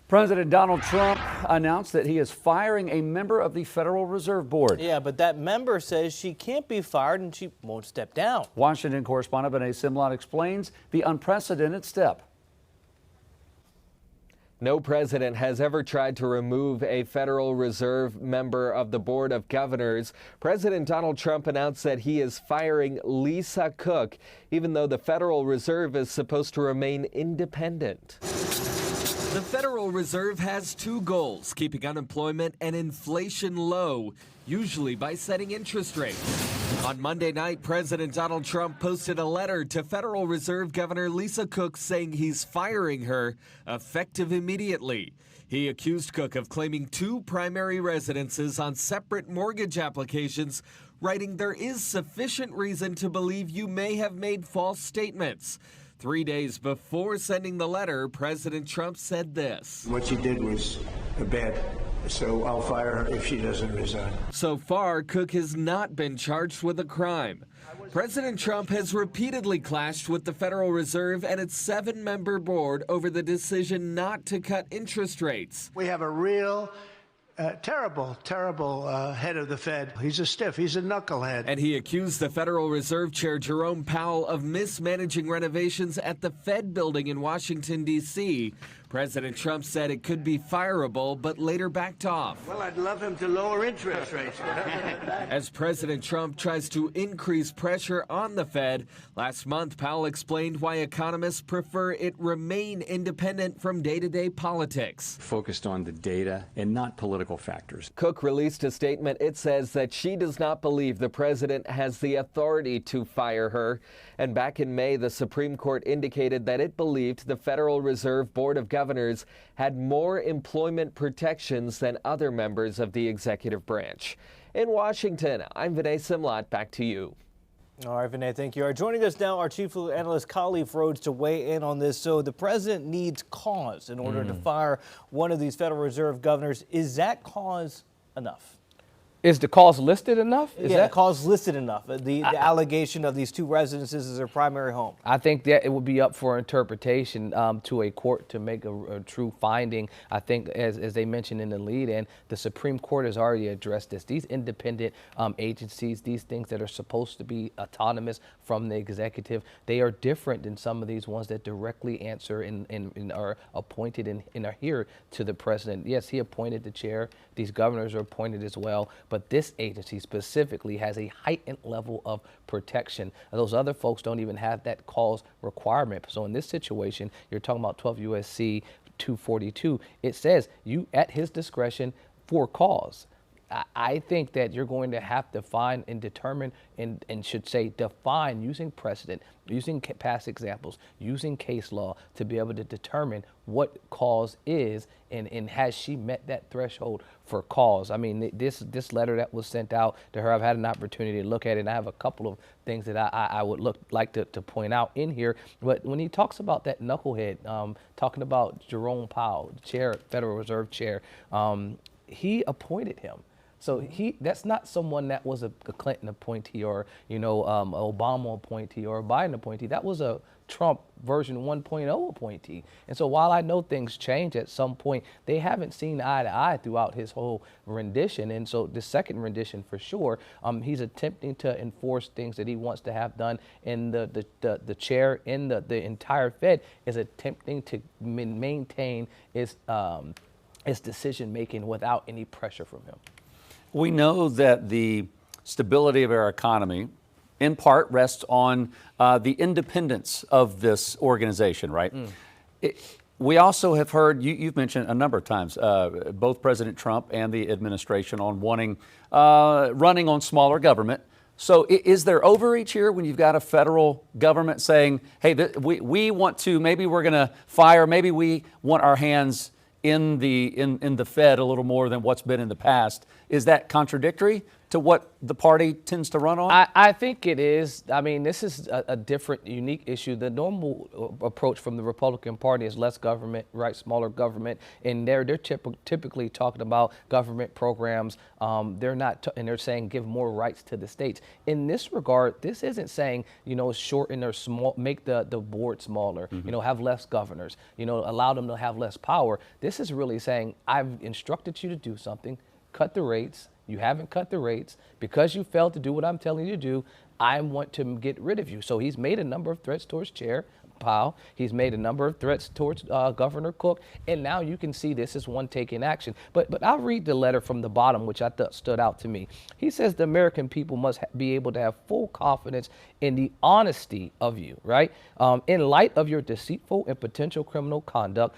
President Donald Trump announced that he is firing a member of the Federal Reserve Board. Yeah, but that member says she can't be fired and she won't step down. Washington correspondent Vinay Simlot explains the unprecedented step. No president has ever tried to remove a Federal Reserve member of the Board of Governors. President Donald Trump announced that he is firing Lisa Cook, even though the Federal Reserve is supposed to remain independent. The Federal Reserve has two goals: keeping unemployment and inflation low, usually by setting interest rates. On Monday night, President Donald Trump posted a letter to Federal Reserve Governor Lisa Cook saying he's firing her, effective immediately. He accused Cook of claiming two primary residences on separate mortgage applications, writing, "There is sufficient reason to believe you may have made false statements." 3 days before sending the letter, President Trump said this. What she did was bad, so I'll fire her if she doesn't resign. So far, Cook has not been charged with a crime. President Trump has repeatedly clashed with the Federal Reserve and its 7-member board over the decision not to cut interest rates. We have a real terrible head of the Fed. He's a stiff. He's a knucklehead. And he accused the Federal Reserve Chair Jerome Powell of mismanaging renovations at the Fed building in Washington, D.C. President Trump said it could be fireable, but later backed off. Well, I'd love him to lower interest rates. As President Trump tries to increase pressure on the Fed, last month Powell explained why economists prefer it remain independent from day-to-day politics. Focused on the data and not political factors. Cook released a statement. It says that she does not believe the president has the authority to fire her. And back in May, the Supreme Court indicated that it believed the Federal Reserve Board of Governors had more employment protections than other members of the executive branch. In Washington, I'm Vinay Simlot. Back to you. All right, Vinay, thank you. All right, joining us now, our chief analyst, Khalif Rhodes, to weigh in on this. So the president needs cause in order to fire one of these Federal Reserve governors. Is that cause enough? Is the cause listed enough? The cause listed enough? The allegation of these two residences as their primary home. I think that it would be up for interpretation to a court to make a true finding. I think, as they mentioned in the lead-in, the Supreme Court has already addressed this. These independent agencies, these things that are supposed to be autonomous from the executive, they are different than some of these ones that directly answer and are appointed and are here to the president. Yes, he appointed the chair. These governors are appointed as well. But this agency specifically has a heightened level of protection. Those other folks don't even have that cause requirement. So in this situation, you're talking about 12 U.S.C. 242. It says you at his discretion for cause. I think that you're going to have to find and determine and should say define using precedent, using past examples, using case law to be able to determine what cause is and has she met that threshold for cause. I mean, this letter that was sent out to her, I've had an opportunity to look at it, and I have a couple of things that I would like to point out in here. But when he talks about that knucklehead, talking about Jerome Powell, chair, Federal Reserve chair, he appointed him. So that's not someone that was a Clinton appointee or, Obama appointee or a Biden appointee. That was a Trump version 1.0 appointee. And so while I know things change at some point, they haven't seen eye to eye throughout his whole rendition. And so the second rendition for sure, he's attempting to enforce things that he wants to have done. And the chair in the entire Fed is attempting to maintain its decision making without any pressure from him. We know that the stability of our economy in part rests on the independence of this organization, right? We also have heard, you've mentioned a number of times, both President Trump and the administration on wanting, running on smaller government. So is there overreach here when you've got a federal government saying, hey, we want to, maybe we're going to fire, maybe we want our hands in the Fed a little more than what's been in the past? Is that contradictory? to what the party tends to run on? I think it is. I mean, this is a different, unique issue. The normal approach from the Republican Party is less government, right? Smaller government, and they're typically talking about government programs. They're not, and they're saying give more rights to the states. In this regard, this isn't saying shorten or make the board smaller. Have less governors. Allow them to have less power. This is really saying I've instructed you to do something, cut the rates. You haven't cut the rates. Because you failed to do what I'm telling you to do, I want to get rid of you. So he's made a number of threats towards Chair Powell. He's made a number of threats towards Governor Cook. And now you can see this is one taking action. But I'll read the letter from the bottom, which I thought stood out to me. He says the American people must be able to have full confidence in the honesty of you, right? In light of your deceitful and potential criminal conduct,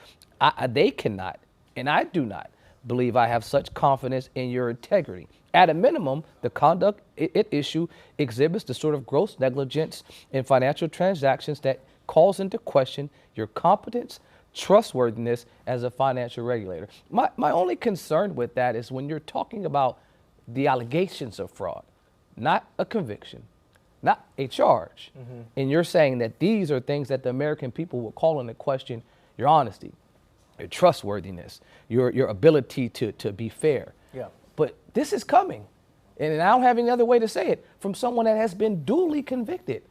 they cannot, and I do not, believe I have such confidence in your integrity. At a minimum, the conduct it issue exhibits the sort of gross negligence in financial transactions that calls into question your competence, trustworthiness as a financial regulator. My only concern with that is when you're talking about the allegations of fraud, not a conviction, not a charge, and you're saying that these are things that the American people will call into question your honesty, your trustworthiness, your ability to be fair. Yeah. But this is coming, and I don't have any other way to say it, from someone that has been duly convicted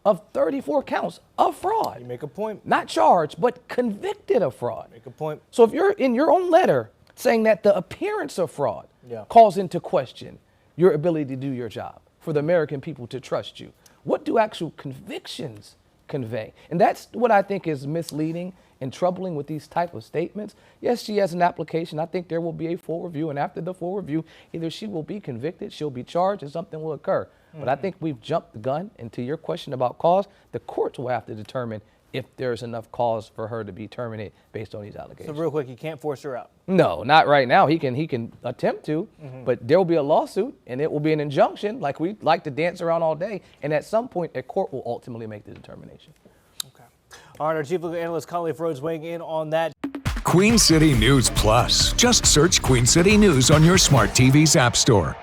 of 34 counts of fraud. You make a point. Not charged, but convicted of fraud. Make a point. So if you're in your own letter saying that the appearance of fraud Yeah. calls into question your ability to do your job, for the American people to trust you, what do actual convictions convey? And that's what I think is misleading and troubling with these type of statements. Yes, she has an application. I think there will be a full review, and after the full review, either she will be convicted, she'll be charged, or something will occur. But I think we've jumped the gun. And to your question about cause, the courts will have to determine if there's enough cause for her to be terminated based on these So allegations. real quick, you can't force her out. No, not right now. He can attempt to, but there will be a lawsuit, and it will be an injunction, like we like to dance around all day. And at some point, a court will ultimately make the determination. Okay. All right, our chief legal analyst, Colleen Rhodes, weighing in on that. Queen City News Plus. Just search Queen City News on your smart TV's app store.